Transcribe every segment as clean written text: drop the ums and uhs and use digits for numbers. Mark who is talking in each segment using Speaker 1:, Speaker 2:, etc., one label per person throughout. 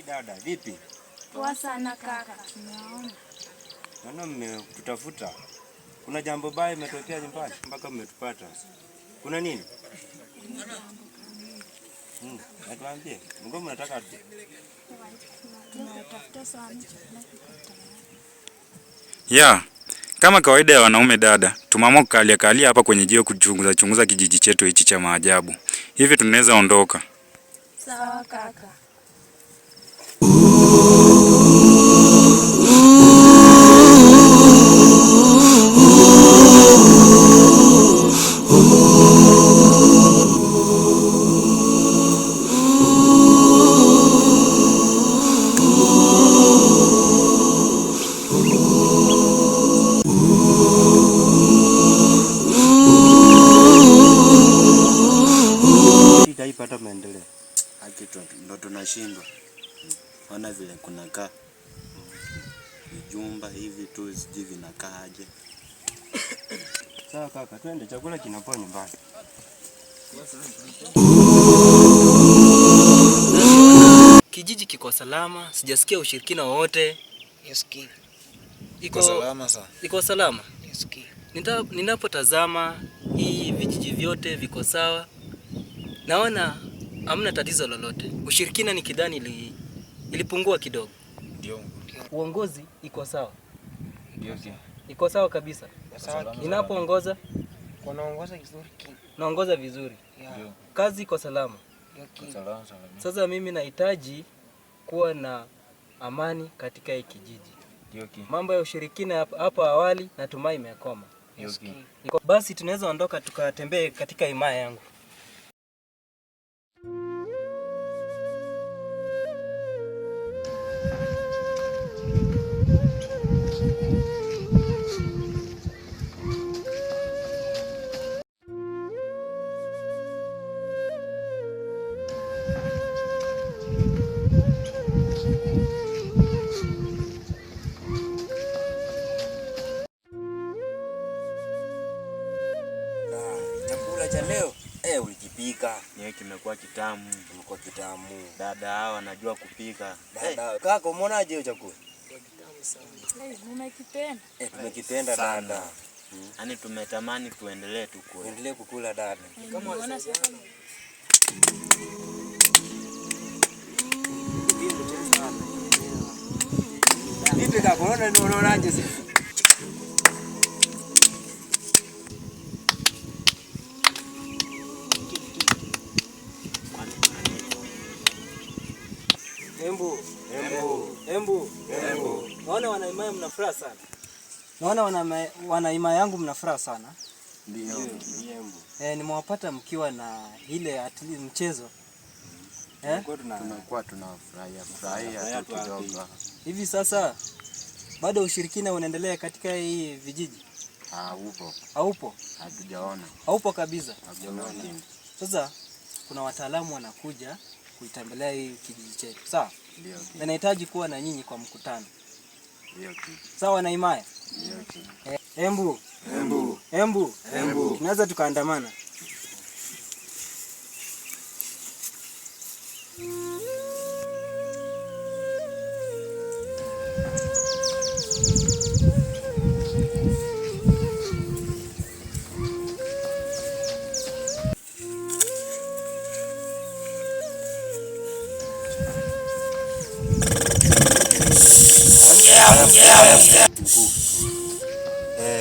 Speaker 1: Dada, vipi?
Speaker 2: Poa sana kaka. Tunaona.
Speaker 1: Naona mmetutafuta. Kuna jambo baya imetokea nyumbani mpaka mmetupata. Kuna nini? Atuambie. Mungu mnataka aje?
Speaker 2: Tunatafuta sana.
Speaker 3: Yeah. Kama kawaida ya wanaume dada, tumeamua kukalia hapa kwenye jio kuchunguza kijiji chetu hichi cha maajabu. Hivi tunaweza ondoka.
Speaker 2: Sawa kaka.
Speaker 1: Itaipata maendeleo.
Speaker 4: Haki ndo tunashindwa. Ona vile kunakaa. Vijumba hivi tu sijui vinakaa aje.
Speaker 1: Sawa kaka, twende, chakula kinapoa nyumbani.
Speaker 5: Kijiji kiko salama, sijasikia ushirikina wowote.
Speaker 6: Yeski. Iko salama sana.
Speaker 5: Iko salama.
Speaker 6: Yeski.
Speaker 5: Ninapotazama hii vijiji vyote viko sawa. Naona hamna tatizo lolote. Ushirikina nikidhani ilipungua kidogo.
Speaker 6: Ndio.
Speaker 5: Uongozi iko sawa.
Speaker 6: Ndio.
Speaker 5: Iko sawa kabisa.
Speaker 6: Sawa.
Speaker 5: Ninapoongoza
Speaker 6: Unaongoza vizuri king.
Speaker 5: naongoza vizuri.
Speaker 6: Ndio.
Speaker 5: Kazi iko salama.
Speaker 6: Ndio.
Speaker 4: Salama.
Speaker 5: Sasa mimi nahitaji kuwa na amani katika hii kijiji.
Speaker 6: Ndio king.
Speaker 5: Mambo ya ushirikina hapo awali natumai imekoma.
Speaker 6: Ndio.
Speaker 5: Basi tunaweza ondoka tukatembee katika himaya yangu.
Speaker 1: Chakula cha leo ulikipika.
Speaker 4: Yeye kimekuwa kitamu.
Speaker 1: Kimekuwa kitamu.
Speaker 4: Dada hawa wanajua kupika.
Speaker 1: Dada, kaka umeonaje hiyo chakula?
Speaker 2: Kitamu sana. Nimekipenda.
Speaker 1: Tumekipenda dada.
Speaker 4: Yaani tumetamani tuendelee tukule.
Speaker 1: Endelee kukula dada.
Speaker 2: Kama unaona sasa.
Speaker 1: Vipi kaka, unaonaje sasa?
Speaker 5: Embu. Naona wanaimaya mnafuraha sana. Naona wanaimaya yangu mnafuraha sana.
Speaker 4: Ndio.
Speaker 5: Nimewapata mkiwa na ile mchezo.
Speaker 4: Tunakuwa tunafurahia tu kidogo.
Speaker 5: Hivi sasa bado ushirikina unaendelea katika hii vijiji?
Speaker 4: Upo.
Speaker 5: Haupo?
Speaker 4: Hatujaona.
Speaker 5: Haupo kabisa.
Speaker 4: Hatujaona.
Speaker 5: Sasa kuna wataalamu wanakuja kuitembelea hii kijiji chetu. Sawa?
Speaker 4: Ndio.
Speaker 5: Na nahitaji kuwa na nyinyi kwa mkutano.
Speaker 4: Ndio.
Speaker 5: Sawa na Imaya?
Speaker 4: Ndio.
Speaker 5: Embu. Tunaweza tukaandamana.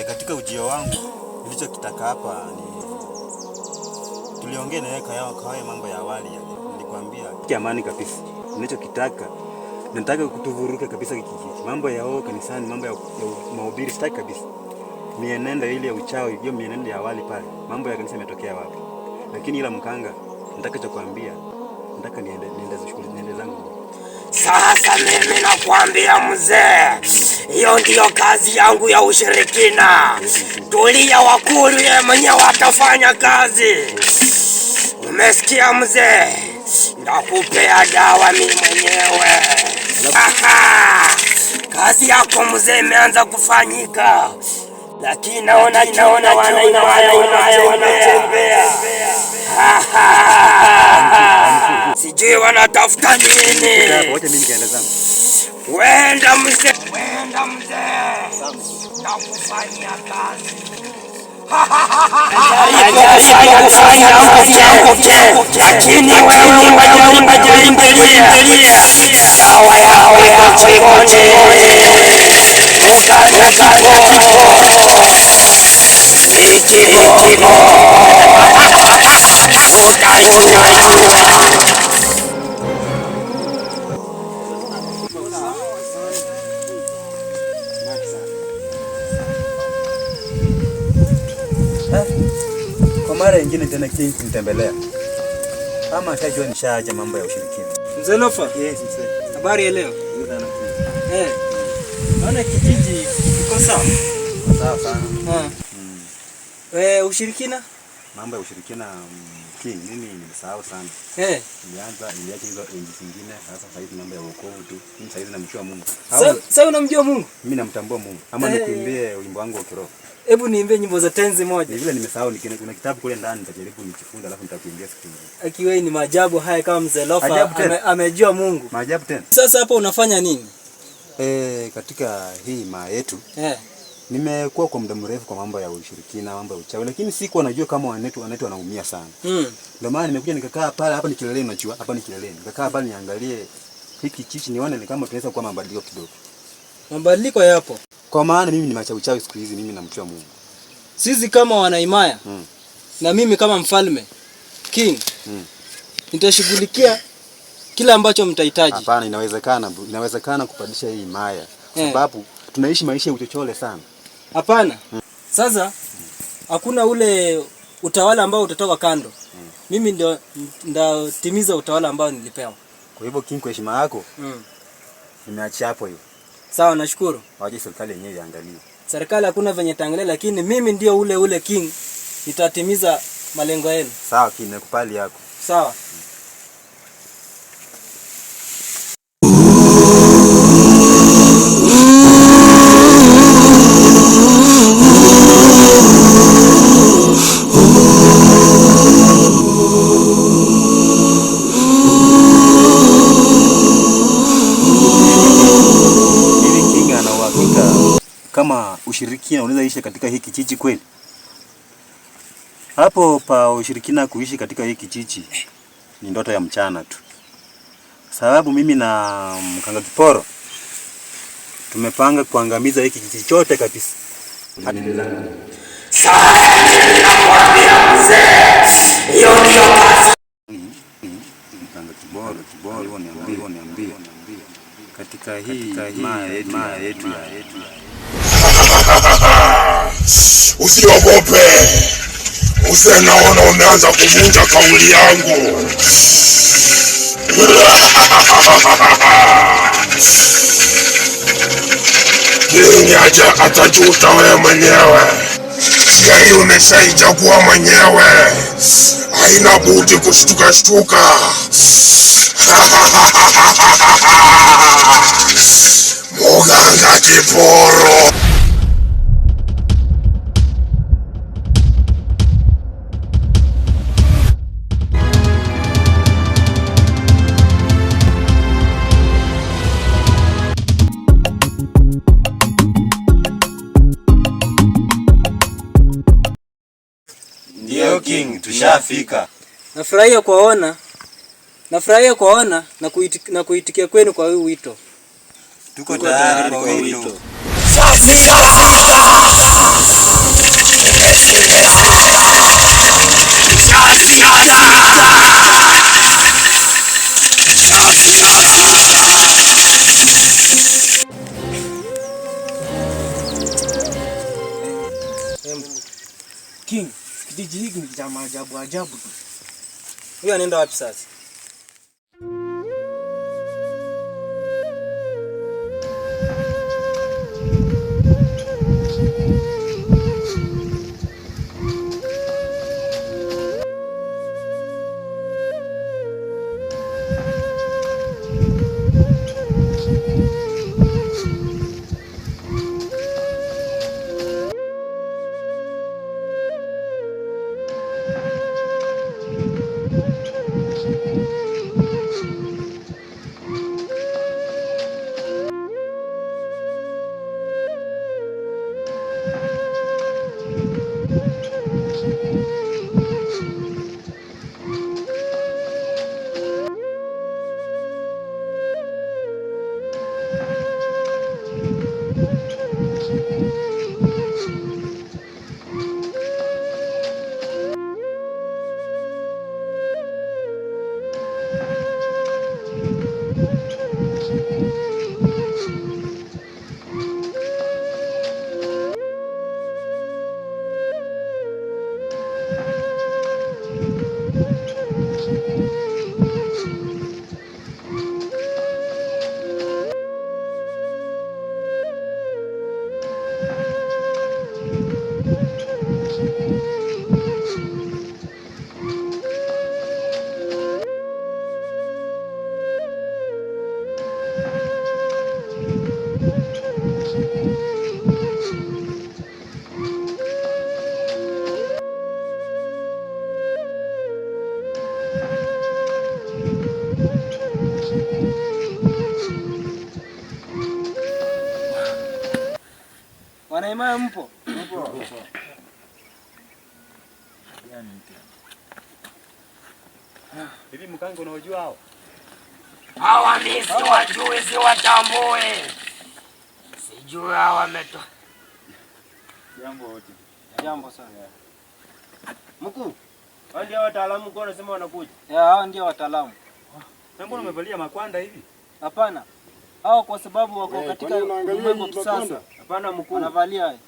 Speaker 1: Katika ujio wangu nilichokitaka hapa ni tuliongea na yeye kwa mambo ya awali yale. Nilikwambia amani kabisa. Nilichokitaka nataka kutuvuruka kabisa kijiji. Mambo ya kanisani, mambo ya mahubiri sitaki kabisa. Mienendo ile ya uchawi, hiyo mienendo ya awali pale. Mambo ya kanisa yametokea wapi? Lakini ila mkanga nataka kukwambia, nataka niende zangu.
Speaker 7: Sasa mimi nakwambia mzee, hiyo ndiyo kazi yangu ya ushirikina. Tulia wakulu, yeye mwenyewe atafanya kazi. Umesikia mzee? Ndakupea dawa mimi mwenyewe. Kazi yako mzee imeanza kufanyika. Lakini naona wanatembea. wote wanatafuta nini?
Speaker 1: Wote mimi nikaenda zangu.
Speaker 7: Wenda mzee, nakufanyia kazi. Lakini wewe wajaimbelia dawa yao kote
Speaker 1: Kwa mara nyingine tena King kunitembelea. Kama akajua nishaacha mambo ya ushirikina.
Speaker 5: Mzee Lofa.
Speaker 1: Yes, mzee.
Speaker 5: Habari ya leo? Naona kijiji kiko sawa.
Speaker 1: Sawa sana.
Speaker 5: Ushirikina?
Speaker 1: Mambo ya ushirikina King, mimi nimesahau sana. Niliacha hizo enzi zingine, sasa hivi mambo ya wokovu tu. Mimi sasa hivi namjua Mungu.
Speaker 5: Sasa unamjua Mungu?
Speaker 1: Mimi namtambua Mungu. Ama nikuimbie wimbo wangu wa kiroho.
Speaker 5: Hebu niimbie nyimbo za tenzi moja.
Speaker 1: Ni vile nimesahau kuna kitabu kule ndani nitajaribu nikifunde alafu nitakuimbia siku nyingine.
Speaker 5: Akiwa ni maajabu haya kama Mzee Lofa amejua Mungu.
Speaker 1: Maajabu tena.
Speaker 5: Sasa hapa unafanya nini?
Speaker 1: Katika hii maa yetu. Nimekuwa kwa muda mrefu kwa mambo ya ushirikina, mambo ya uchawi, lakini sikuwa najua kama wanetu wanaumia sana. Ndio maana nimekuja nikakaa pale hapa ni kileleni, unajua hapa ni kileleni. Nikakaa pale niangalie hiki chichi nione ni kama tunaweza kuwa mabadiliko kidogo.
Speaker 5: Mabadiliko yapo.
Speaker 1: Kwa maana mimi ni uchawi siku hizi, mimi namjua Mungu.
Speaker 5: Sisi kama wanaimaya na mimi kama mfalme King nitashughulikia kila ambacho mtahitaji.
Speaker 1: Hapana, inawezekana kubadilisha hii maya. Sababu tunaishi maisha ya uchochole sana.
Speaker 5: Hapana. Sasa hakuna ule utawala ambao utatoka kando. Mimi ndio ndatimiza utawala ambao nilipewa.
Speaker 1: Kwa hivyo King, kwa heshima yako nimeacha hapo hiyo.
Speaker 5: Sawa, nashukuru.
Speaker 1: Waje serikali yenyewe iangalie.
Speaker 5: Serikali hakuna venye taangalia, lakini mimi ndio ule King nitatimiza malengo yenu.
Speaker 1: Sawa King, nakupali yako.
Speaker 5: Sawa.
Speaker 1: Kama ushirikina unaweza ishi katika hiki kijiji kweli? Hapo pa ushirikina kuishi katika hiki kijiji ni ndoto ya mchana tu. Sababu mimi na Mkanga Kiporo tumepanga kuangamiza hiki kijiji chote kabisa.
Speaker 7: Nakwambia mzee, hiyo ndio kazi.
Speaker 1: Mkanga Kiporo niambie katika hii maa yetu
Speaker 8: Usiogope. Naona umeanza kuvunja kauli yangu. King atajuta wewe mwenyewe. Hii umeshaichagua mwenyewe. Haina budi kushtuka. Mkanga Kiporo.
Speaker 1: Ndio King, tushafika.
Speaker 5: Nafurahia kuona na kuitikia kwenu kwa huu wito.
Speaker 1: Tuko tayari kwa wito.
Speaker 6: King, kijiji hiki ni cha maajabu ajabu tu.
Speaker 5: Huyu anaenda wapi sasa? Wanaimaya mpo?
Speaker 1: Hivi mkango unaojua hao?
Speaker 7: Hawa mimi siwajui, siwatambue. Sijui hawa wametoka.
Speaker 4: Jambo wote.
Speaker 5: Jambo sana.
Speaker 6: Mkuu, hao ndio wataalamu kwa wanasema wanakuja.
Speaker 5: Hao ndio wataalamu.
Speaker 1: Na mbona umevalia makwanda hivi?
Speaker 5: Hapana. Hao kwa sababu wako katika ulimwengu kisasa.
Speaker 6: Hapana mkuu.
Speaker 5: Wanavalia haya.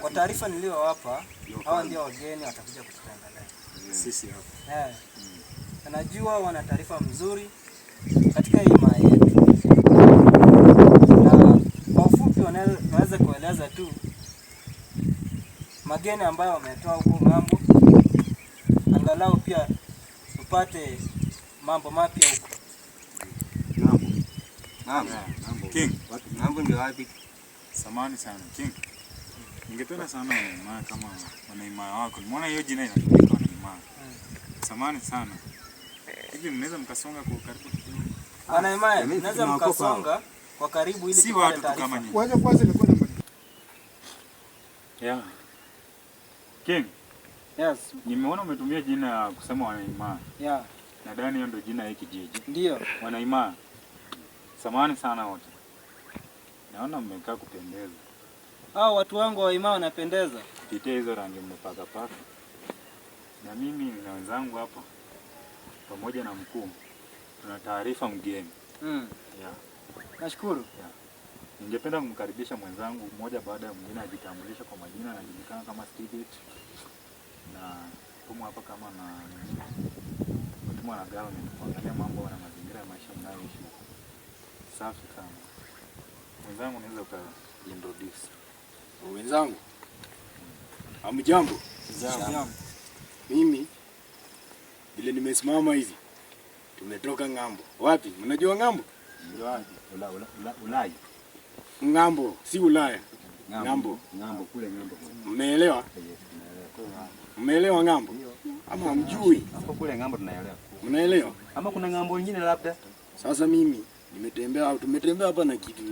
Speaker 5: Kwa taarifa niliyowapa, hawa ndio wageni watakuja kututembelea.
Speaker 1: Sisi hapa.
Speaker 5: Najua wana taarifa mzuri katika hii maya yetu. Na kwa ufupi wanaweza kueleza tu mageni ambayo wametoa huko ng'ambo, angalau pia tupate mambo mapya huko.
Speaker 3: Ng'ambo. King.
Speaker 4: Ng'ambo ndio wapi?
Speaker 3: Samahani sana King. Ningependa sana wanaimaya kama wanaimaya wako. Umeona hiyo jina inatumika wanaimaya. Samahani sana. Hivi mnaweza mkasonga kwa karibu kidogo?
Speaker 5: Wanaimaya, mnaweza mkasonga kwa karibu ili
Speaker 3: si watu tu kama nyinyi.
Speaker 8: Waje kwanza nilikuwa na
Speaker 3: Yeah. King,
Speaker 5: Yes.
Speaker 3: nimeona umetumia jina ya kusema wanaimaya.
Speaker 5: Yeah.
Speaker 3: Nadhani hiyo ndio jina ya kijiji.
Speaker 5: Ndio.
Speaker 3: Wanaimaya. Samahani sana wote. Naona mmekaa kupendeza.
Speaker 5: Hao watu wangu wa imani wanapendeza.
Speaker 3: Kupitia hizo rangi mmepaka paka. Na mimi na wenzangu hapa pamoja na mkuu tuna taarifa mgeni. Yeah.
Speaker 5: Nashukuru.
Speaker 3: Yeah. Ningependa kumkaribisha mwenzangu mmoja baada ya mwingine ajitambulisha kwa majina, anajulikana kama Steve. Na tumo hapa kama na tumo na government kuangalia mambo na mazingira ya maisha mnayoishi. Safi sana. Mwenzangu unaweza ukaintroduce.
Speaker 8: wenzangu. Hamjambo?
Speaker 5: Jambo.
Speaker 8: Mimi vile nimesimama hivi tumetoka ng'ambo. Wapi? Mnajua ng'ambo?
Speaker 1: Ulaya.
Speaker 8: Ng'ambo, si Ulaya. Ng'ambo.
Speaker 1: Ng'ambo kule ng'ambo.
Speaker 8: Mmeelewa? Mmeelewa ng'ambo? Ama hamjui?
Speaker 1: Hapo kule ng'ambo tunaelewa.
Speaker 8: Mnaelewa?
Speaker 1: Ama kuna ng'ambo nyingine labda?
Speaker 8: Sasa mimi tumetembea hapa na kitu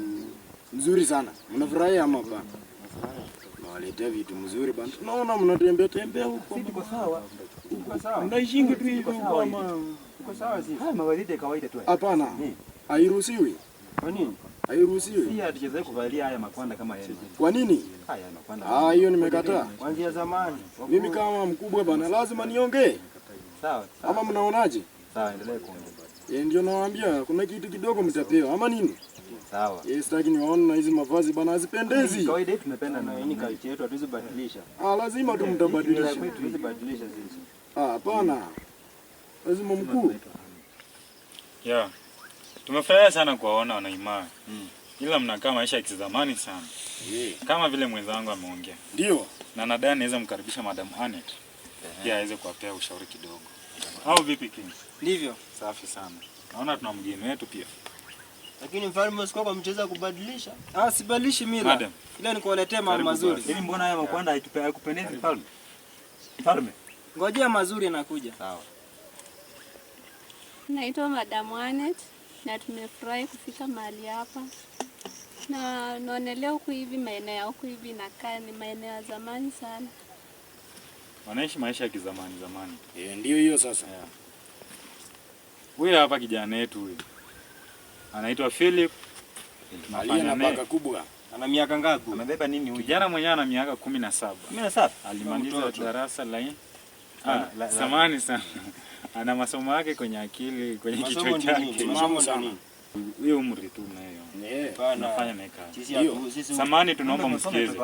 Speaker 8: mzuri sana. Mnafurahia ama hapana? Nawaletea vitu mzuri bana. Naona mnatembea huko.
Speaker 1: Sisi tuko sawa. Tuko sawa.
Speaker 8: Mnaishingi tu hivi huko ama
Speaker 1: Tuko sawa sisi. Haya mavazi ya kawaida tu.
Speaker 8: hapana? Hairuhusiwi.
Speaker 1: Kwa nini?
Speaker 8: Hairuhusiwi.
Speaker 1: Si hatuchezee kuvalia haya makwanda kama yeye.
Speaker 8: Kwa nini?
Speaker 1: Haya makwanda.
Speaker 8: Hiyo nimekataa.
Speaker 6: Kuanzia zamani.
Speaker 8: Mimi kama mkubwa bana lazima niongee.
Speaker 1: Sawa.
Speaker 8: Ama mnaonaje?
Speaker 1: Sawa, endelee kuongea.
Speaker 8: Ndio nawaambia kuna kitu kidogo mtapewa ama nini?
Speaker 1: Sawa.
Speaker 8: Sitaki niwaone na hizi mavazi bana hazipendezi.
Speaker 1: Kawaida yetu tunapenda na
Speaker 6: Hii culture yetu hatuwezi badilisha.
Speaker 8: Lazima tu mtabadilisha.
Speaker 6: Hatuwezi badilisha sisi.
Speaker 8: Hapana. Lazima mkuu.
Speaker 3: Yeah. Tumefurahia sana kuwaona wanaimaya. Ila mnakaa maisha ya kizamani sana. Kama vile mwenzangu ameongea.
Speaker 8: Ndio.
Speaker 3: Na nadhani naweza mkaribisha Madam Anet. Pia aweze kuwapea ushauri kidogo. Au vipi King?
Speaker 5: Ndivyo.
Speaker 3: Safi sana. Naona tuna mgeni wetu pia.
Speaker 6: Lakini mfalme usikuwa kwa mchezo kubadilisha.
Speaker 5: Sibadilishi mila.
Speaker 3: Madam.
Speaker 5: Ila nikuwaletea mambo
Speaker 3: Karibu
Speaker 5: mazuri.
Speaker 1: Ili mbona haya makwanda haikupendezi mfalme? Mfalme.
Speaker 5: Ngojea mazuri yanakuja.
Speaker 1: Sawa.
Speaker 2: Naitwa Madam Anet na tumefurahi kufika mahali hapa. Na naonelea huku hivi maeneo ya huku hivi nakaa ni maeneo ya zamani sana.
Speaker 3: Wanaishi maisha ya kizamani zamani.
Speaker 8: Ndio hiyo sasa.
Speaker 3: Huyu hapa kijana wetu huyu. Anaitwa Philip.
Speaker 8: Aliye na baka kubwa.
Speaker 6: Ana miaka ngapi?
Speaker 1: Amebeba nini huyu?
Speaker 3: Kijana mwenyewe ana miaka 17.
Speaker 1: 17.
Speaker 3: Alimaliza darasa la samani sana. Ana masomo yake kwenye akili, kwenye kichwa chake.
Speaker 8: Masomo sana.
Speaker 3: Huyo umri tu nayo. Tunafanya naye kazi.
Speaker 6: Sisi
Speaker 3: Samani tunaomba msikize.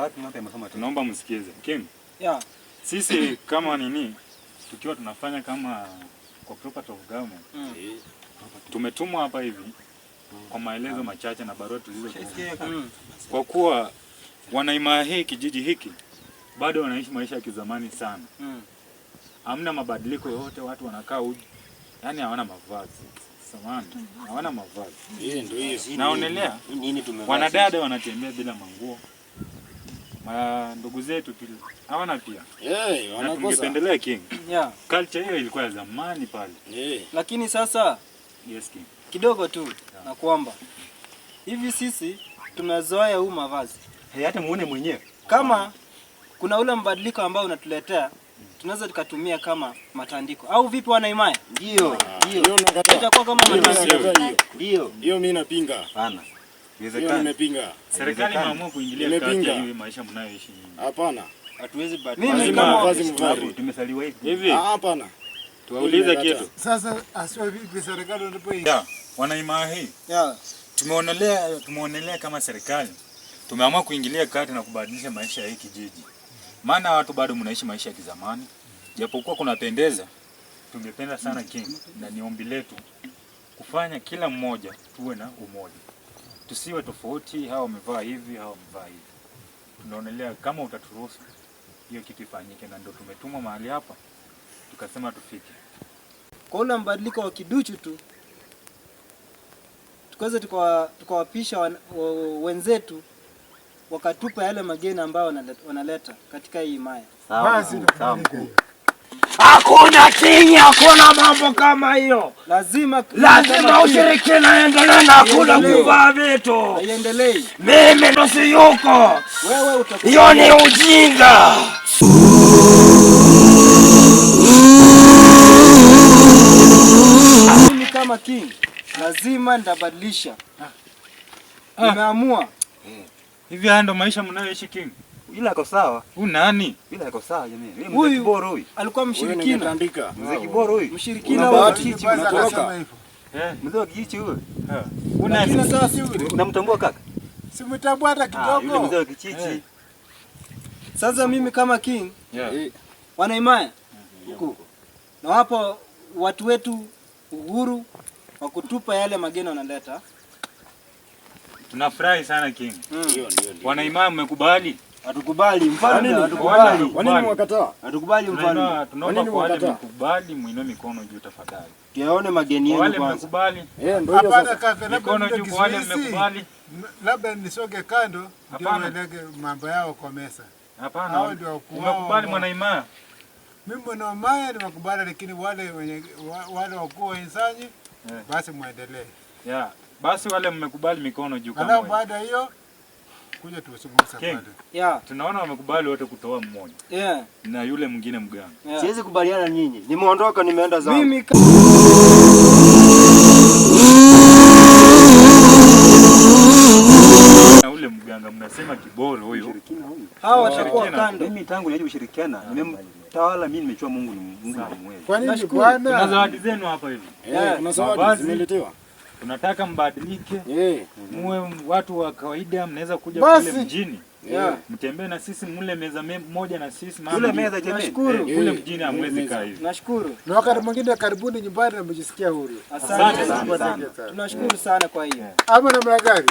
Speaker 3: Tunaomba msikize. King.
Speaker 5: Yeah.
Speaker 3: Sisi kama nini tukiwa tunafanya kama kwa property of government. Tumetumwa hapa hivi kwa maelezo machache na barua tulizokuwa. Kwa kuwa wanaimaya hii kijiji hiki bado wanaishi maisha ya kizamani sana. Hamna mabadiliko yote, watu wanakaa uji. Yaani hawana mavazi. Samani, hawana mavazi.
Speaker 8: Ndio hiyo.
Speaker 3: Naonelea
Speaker 6: nini tumevaa?
Speaker 3: wanadada wanatembea bila manguo. Ndugu zetu pia hawana pia. Na
Speaker 8: Wanakosa.
Speaker 3: tungependelea King.
Speaker 5: Yeah.
Speaker 3: Culture hiyo ilikuwa ya zamani pale.
Speaker 5: Lakini sasa
Speaker 3: Yes King.
Speaker 5: kidogo tu na kwamba hivi sisi tumezoea huu mavazi.
Speaker 1: hata muone mwenyewe.
Speaker 5: Kama kuna ule mbadiliko ambao unatuletea, tunaweza tukatumia kama matandiko. Au vipi wana Imaya?
Speaker 1: Ndio.
Speaker 8: Hiyo nakataa.
Speaker 5: Itakuwa kama matandiko.
Speaker 8: Ndio. Hiyo mimi napinga.
Speaker 1: Hapana.
Speaker 8: Hiyo nimepinga.
Speaker 3: Serikali imeamua kuingilia kati ya maisha mnayoishi.
Speaker 8: Hapana.
Speaker 1: Hatuwezi badilisha.
Speaker 5: Mimi kama
Speaker 8: vazi mvari.
Speaker 1: Tumesaliwa
Speaker 3: Hivi.
Speaker 8: Hapana.
Speaker 3: Tuwaulize kitu.
Speaker 9: Sasa asiwa vipi serikali ndipo hii?
Speaker 3: Wana Imaya hii.
Speaker 5: ya
Speaker 3: Tumeonelea kama serikali tumeamua kuingilia kati na kubadilisha maisha ya hii kijiji. Maana watu bado mnaishi maisha ya kizamani. Japokuwa kunapendeza, tungependa sana King, na ni ombi letu kufanya kila mmoja tuwe na umoja. Tusiwe tofauti, hao wamevaa hivi, hao wamevaa hivi. Tunaonelea kama utaturuhusu hiyo kitu ifanyike, na ndio tumetumwa mahali hapa tukasema tufike.
Speaker 5: kwa ule mbadiliko wa kiduchu tu, tukaweza tukawapisha wenzetu wakatupa yale mageni ambayo wanaleta katika hii Imaya.
Speaker 9: Basi
Speaker 7: Hakuna King, hakuna mambo kama hiyo.
Speaker 5: Lazima
Speaker 7: Ushirikina endelee na hakuna kuvaa vitu.
Speaker 5: iendelee.
Speaker 7: Mimi ndo siyuko.
Speaker 5: Wewe utakuwa
Speaker 7: Hiyo ni ujinga.
Speaker 5: mimi kama King lazima nitabadilisha. Nimeamua.
Speaker 3: Hivi haya ndo maisha mnayoishi King?
Speaker 1: Ila iko sawa.
Speaker 3: Huyu nani?
Speaker 1: Ila iko sawa jamani. Mimi mzee
Speaker 5: Huyu
Speaker 1: Kiboro huyu.
Speaker 5: alikuwa mshirikina.
Speaker 8: Nitaandika.
Speaker 1: Mzee Kiboro huyu.
Speaker 5: Mshirikina wa
Speaker 9: kijiji unatoroka.
Speaker 1: Mzee wa kijiji huyu.
Speaker 5: lakini sasa
Speaker 1: Unamtambua kaka?
Speaker 9: Simtambua hata
Speaker 1: Yule mzee
Speaker 9: kidogo.
Speaker 1: wa kijiji.
Speaker 5: sasa mimi kama King wana Imaya na wapo watu wetu uhuru wa kutupa yale mageni wanaleta.
Speaker 3: Tunafurahi sana King.
Speaker 8: Ndio.
Speaker 3: Wana Imaya mmekubali?
Speaker 1: Hatukubali mfalme, hatukubali.
Speaker 8: Kwa nini mwakataa?
Speaker 1: Hatukubali mfalme.
Speaker 3: Tunaomba kwa wale mmekubali muinue mikono juu tafadhali.
Speaker 1: Tuyaone mageni yenu
Speaker 3: Wale
Speaker 1: kwanza.
Speaker 3: mmekubali?
Speaker 8: Ndio hiyo
Speaker 9: Hapana
Speaker 8: sasa.
Speaker 9: kaka, labda
Speaker 3: Mikono
Speaker 9: ndio
Speaker 3: juu kwa wale
Speaker 9: kizuizi.
Speaker 3: mmekubali?
Speaker 9: Labda nisoge kando ndio
Speaker 3: Hapana.
Speaker 9: waeleke mambo yao kwa mesa.
Speaker 3: Hapana.
Speaker 9: Hao ndio wakuu wao.
Speaker 3: Umekubali mwana Imaya?
Speaker 9: Mimi mwana Imaya nimekubali, lakini wale wale wakuu wa Insanyi basi muendelee.
Speaker 3: Yeah. Basi wale mmekubali mikono juu kama
Speaker 9: Alafu
Speaker 3: wewe.
Speaker 9: baada ya hiyo kuja tuzungumze
Speaker 3: King.
Speaker 9: baada.
Speaker 5: Yeah.
Speaker 3: Tunaona wamekubali wote kutoa mmoja
Speaker 5: Yeah.
Speaker 3: na yule mwingine mganga.
Speaker 5: Yeah.
Speaker 1: Siwezi kubaliana nyinyi. Nimeondoka nimeenda zangu.
Speaker 5: Mimi
Speaker 3: Na ule mganga mnasema Kiboro huyo.
Speaker 5: hao watakuwa kando.
Speaker 1: Mimi tangu niaje kushirikiana, nimemtawala mimi nimechua Mungu ni Mungu ni mwezi.
Speaker 9: Kwa nini
Speaker 5: Nashukuru.
Speaker 3: Tuna
Speaker 9: bwana?
Speaker 3: zawadi zenu hapa hivi.
Speaker 8: Kuna zawadi
Speaker 3: Mavazi.
Speaker 8: zimeletewa.
Speaker 3: Tunataka mbadilike. Muwe watu wa kawaida, mnaweza kuja
Speaker 9: Basi.
Speaker 3: kule mjini.
Speaker 5: Yeah.
Speaker 3: Mtembee na sisi mule meza moja na sisi
Speaker 1: Yule meza jamani.
Speaker 5: Nashukuru.
Speaker 3: kule mjini hamwezi kaa hivi.
Speaker 5: Nashukuru.
Speaker 9: Na wakati mwingine karibuni nyumbani na mjisikia huru.
Speaker 5: Asante
Speaker 3: sana.
Speaker 5: sana. Tunashukuru sana kwa hiyo.
Speaker 9: Ama namna gani?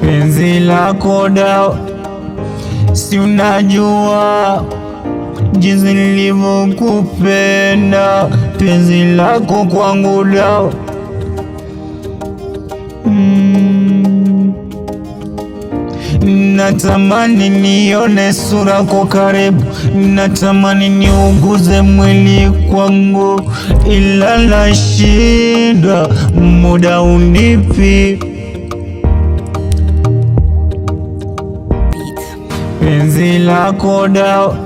Speaker 7: Penzi lako dawa, si unajua jinsi nilivyokupenda. Penzi lako kwangu dawa, natamani nione sura kwa karibu, natamani niuguze mwili kwangu, ila nashindwa, muda unipi. Penzi lako dawa,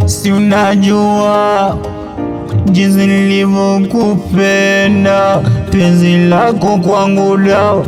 Speaker 7: si unajua jinsi nilivyokupenda. Penzi lako kwangu dawa,